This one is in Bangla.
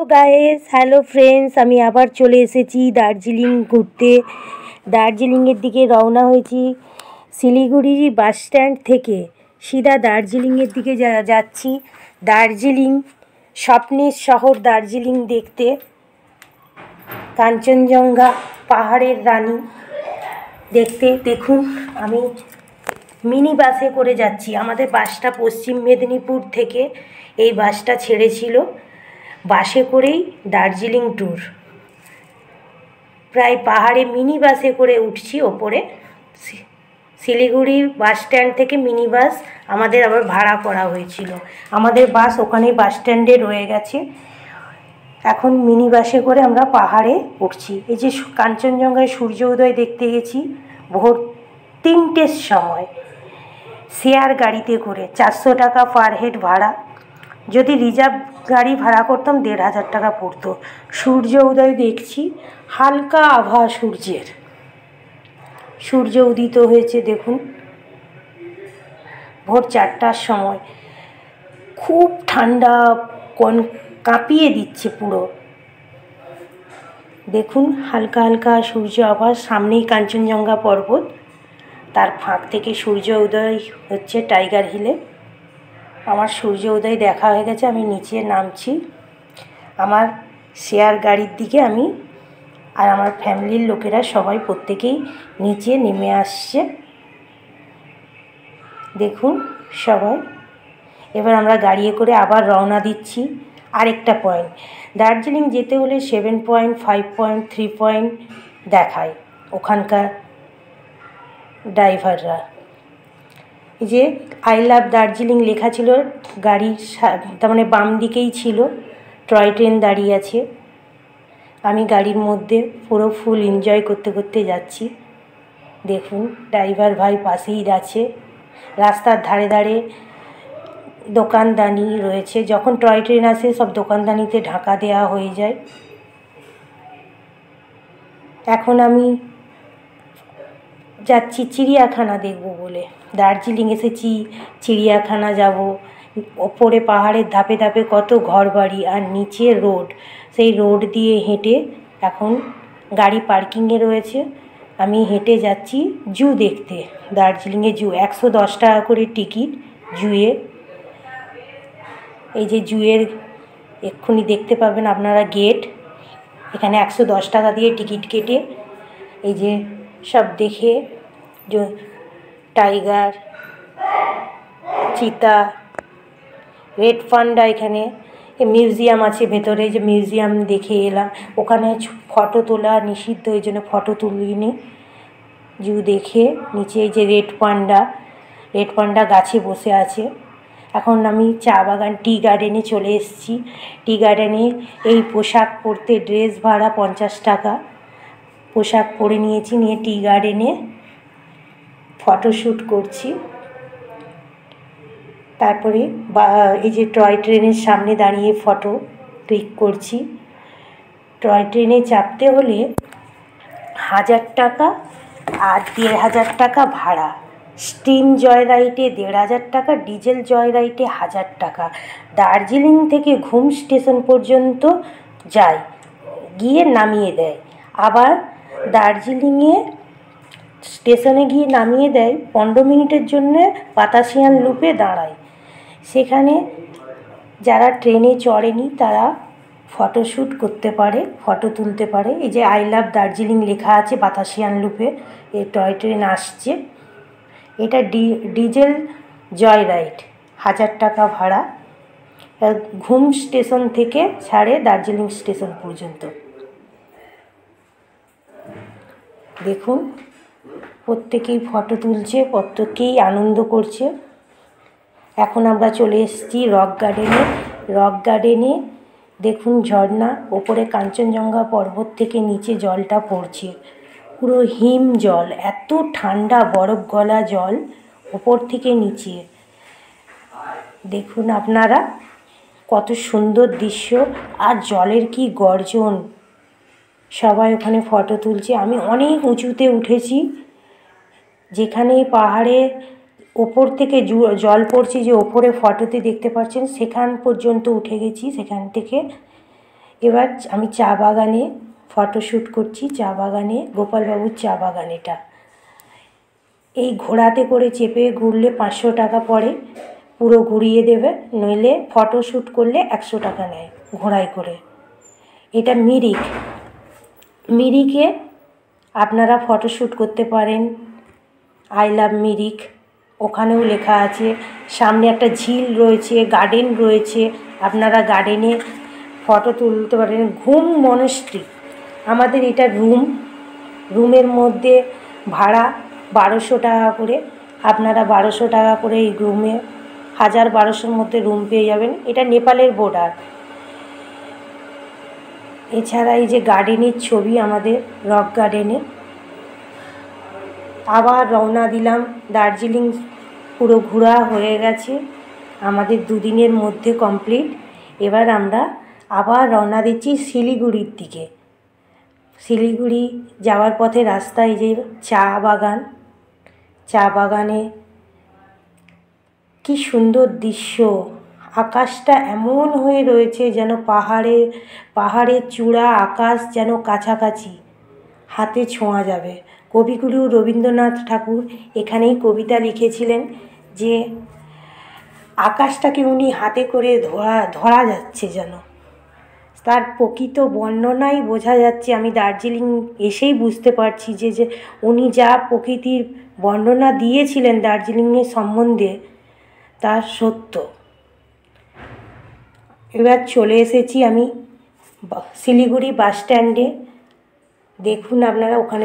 তো গাইস, হ্যালো ফ্রেন্ডস, আমি আবার চলে এসেছি দার্জিলিং ঘুরতে। দার্জিলিংয়ের দিকে রওনা হয়েছি। শিলিগুড়ি বাস স্ট্যান্ড থেকে সিধা দার্জিলিংয়ের দিকে যাচ্ছি। দার্জিলিং, স্বপ্নের শহর দার্জিলিং দেখতে। কাঞ্চনজঙ্ঘা, পাহাড়ের রানী দেখতে। দেখুন, আমি মিনি বাসে করে যাচ্ছি। আমাদের বাসটা পশ্চিম মেদিনীপুর থেকে এই বাসটা ছেড়েছিল। বাসে করেই দার্জিলিং ট্যুর। প্রায় পাহাড়ে মিনি বাসে করে উঠছি ওপরে। শিলিগুড়ি বাস স্ট্যান্ড থেকে মিনি বাস আমাদের আবার ভাড়া করা হয়েছিল। আমাদের বাস ওখানেই বাস স্ট্যান্ডে রয়ে গেছে। এখন মিনি বাসে করে আমরা পাহাড়ে উঠছি। এই যে কাঞ্চনজঙ্ঘায় সূর্য উদয় দেখতে গেছি ভোর 3টের সময়, শেয়ার গাড়িতে করে। 400 টাকা পার হেড ভাড়া। যদি রিজার্ভ গাড়ি ভাড়া করতাম 1500 টাকা পড়তো। সূর্য উদয় দেখছি, হালকা আভা সূর্যের। সূর্য উদিত হয়েছে দেখুন ভোর 4টার সময়। খুব ঠান্ডা, কাঁপিয়ে দিচ্ছে পুরো। দেখুন হালকা হালকা সূর্য আভা। সামনেই কাঞ্চনজঙ্ঘা পর্বত, তার ফাঁক থেকে সূর্য উদয় হচ্ছে টাইগার হিলে। আমার সূর্য উদয় দেখা হয়ে গেছে, আমি নিচে নামছি। আমার শেয়ার গাড়ির দিকে আমি আর আমার ফ্যামিলির লোকেরা সবাই প্রত্যেকেই নিচে নেমে আসছে। দেখুন সবাই। এবার আমরা গাড়িতে করে আবার রওনা দিচ্ছি। আরেকটা পয়েন্ট, দার্জিলিং যেতে হলে 7 পয়েন্ট, 5 পয়েন্ট, 3 পয়েন্ট দেখায় ওখানকার ড্রাইভাররা। এই যে আই লাভ দার্জিলিং লেখা ছিল গাড়ির, তার মানে বাম দিকেই ছিল। টয় ট্রেন দাঁড়িয়ে আছে। আমি গাড়ির মধ্যে পুরো ফুল এনজয় করতে করতে যাচ্ছি। দেখুন ড্রাইভার ভাই পাশেই আছে। রাস্তার ধারে ধারে দোকানদানি রয়েছে। যখন টয় ট্রেন আসে সব দোকানদানিতে ঢাকা দেওয়া হয়ে যায়। এখন আমি যাচ্ছি চিড়িয়াখানা দেখব বলে। দার্জিলিং এসেছি, চিড়িয়াখানা যাব। ওপরে পাহাড়ের ধাপে ধাপে কত ঘরবাড়ি, আর নিচে রোড। সেই রোড দিয়ে হেঁটে এখন গাড়ি পার্কিংয়ে রয়েছে। আমি হেঁটে যাচ্ছি জু দেখতে। দার্জিলিংয়ে জু 110 টাকা করে টিকিট জুয়ে। এই যে জুয়ের এক্ষুনি দেখতে পাবেন আপনারা গেট। এখানে 110 টাকা দিয়ে টিকিট কেটে এই যে সব দেখে, যে টাইগার, চিতা, রেড পান্ডা, এখানে মিউজিয়াম আছে ভেতরে, যে মিউজিয়াম দেখে এলাম। ওখানে ফটো তোলা নিষিদ্ধ, ওই জন্য ফটো তুলিনি। জু দেখে নিচে এই যে রেড পান্ডা গাছে বসে আছে। এখন আমি চা বাগান টি গার্ডেনে চলে এসেছি। টি গার্ডেনে এই পোশাক পরতে ড্রেস ভাড়া 50 টাকা। পোশাক পরে নিয়েছি, নিয়ে টি গার্ডেনে ফটোশ্যুট করছি। তারপরে এই যে টয় ট্রেনের সামনে দাঁড়িয়ে ফটো ক্লিক করছি। টয় ট্রেনে চাপতে হলে 1000 টাকা আর 1500 টাকা ভাড়া। স্টিম জয় রাইডে 1500 টাকা, ডিজেল জয় রাইডে 1000 টাকা। দার্জিলিং থেকে ঘুম স্টেশন পর্যন্ত যায়, গিয়ে নামিয়ে দেয়। আবার দার্জিলিংয়ে স্টেশনে গিয়ে নামিয়ে দেয়, 15 মিনিটের জন্যে বাতাসিয়ান লুপে দাঁড়ায়। সেখানে যারা ট্রেনে চড়েনি তারা ফটোশ্যুট করতে পারে, ফটো তুলতে পারে। এই যে আই লাভ দার্জিলিং লেখা আছে বাতাসিয়ান লুপে। এই টয় ট্রেন আসছে। এটা ডিজেল জয় রাইড, 1000 টাকা ভাড়া। ঘুম স্টেশন থেকে ছাড়ে দার্জিলিং স্টেশন পর্যন্ত। দেখুন প্রত্যেকেই ফটো তুলছে, প্রত্যেকেই আনন্দ করছে। এখন আমরা চলে এসেছি রক গার্ডেনে। রক গার্ডেনে দেখুন ঝর্ণা, ওপরে কাঞ্চনজঙ্ঘা পর্বত থেকে নিচে জলটা পড়ছে। পুরো হিম জল, এত ঠান্ডা বরফ গলা জল ওপর থেকে নিচে। দেখুন আপনারা কত সুন্দর দৃশ্য, আর জলের কি গর্জন। সবাই ওখানে ফটো তুলছে। আমি অনেক উঁচুতে উঠেছি, যেখানে পাহাড়ে ওপর থেকে জল পড়ছে, যে ওপরে ফটোতে দেখতে পাচ্ছেন সেখান পর্যন্ত উঠে গেছি। সেখান থেকে এবার আমি চা বাগানে ফটোশ্যুট করছি, চা বাগানে, গোপালবাবুর চা বাগান এটা। এই ঘোড়াতে করে চেপে ঘুরলে 500 টাকা পড়ে, পুরো ঘুরিয়ে দেবে, নইলে ফটোশ্যুট করলে 100 টাকা নেয় ঘোড়ায় করে। এটা মিরিক, মিরিকে আপনারা ফটোশ্যুট করতে পারেন। আই লাভ মিরিক ওখানেও লেখা আছে। সামনে একটা ঝিল রয়েছে, গার্ডেন রয়েছে, আপনারা গার্ডেনে ফটো তুলতে পারেন। ঘুম মনস্ট্রি আমাদের এটা রুমের মধ্যে ভাড়া 1200 টাকা করে। আপনারা 1200 টাকা করে এই রুমে 1200-র মধ্যে রুম পেয়ে যাবেন। এটা নেপালের বর্ডার। এছাড়া এই যে গার্ডেনের ছবি আমাদের রক গার্ডেনে। আবার রওনা দিলাম দার্জিলিং, পুরো ঘোরা হয়ে গেছে আমাদের 2 দিনের মধ্যে কমপ্লিট। এবার আমরা আবার রওনা দিচ্ছি শিলিগুড়ির দিকে। শিলিগুড়ি যাওয়ার পথে রাস্তায় যে চা বাগান, চা বাগানে কি সুন্দর দৃশ্য। আকাশটা এমন হয়ে রয়েছে যেন পাহাড়ের চূড়া আকাশ যেন কাছাকাছি, হাতে ছোঁয়া যাবে। কবিগুরু রবীন্দ্রনাথ ঠাকুর এখানেই কবিতা লিখেছিলেন যে আকাশটাকে উনি হাতে করে ধরা যাচ্ছে যেন। তার প্রকৃত বর্ণনাই বোঝা যাচ্ছে। আমি দার্জিলিং এসেই বুঝতে পারছি যে উনি যা প্রকৃতির বর্ণনা দিয়েছিলেন দার্জিলিংয়ের সম্বন্ধে তা সত্য। এবার চলে এসেছি আমি শিলিগুড়ি বাস স্ট্যান্ডে। দেখুন আপনারা ওখানে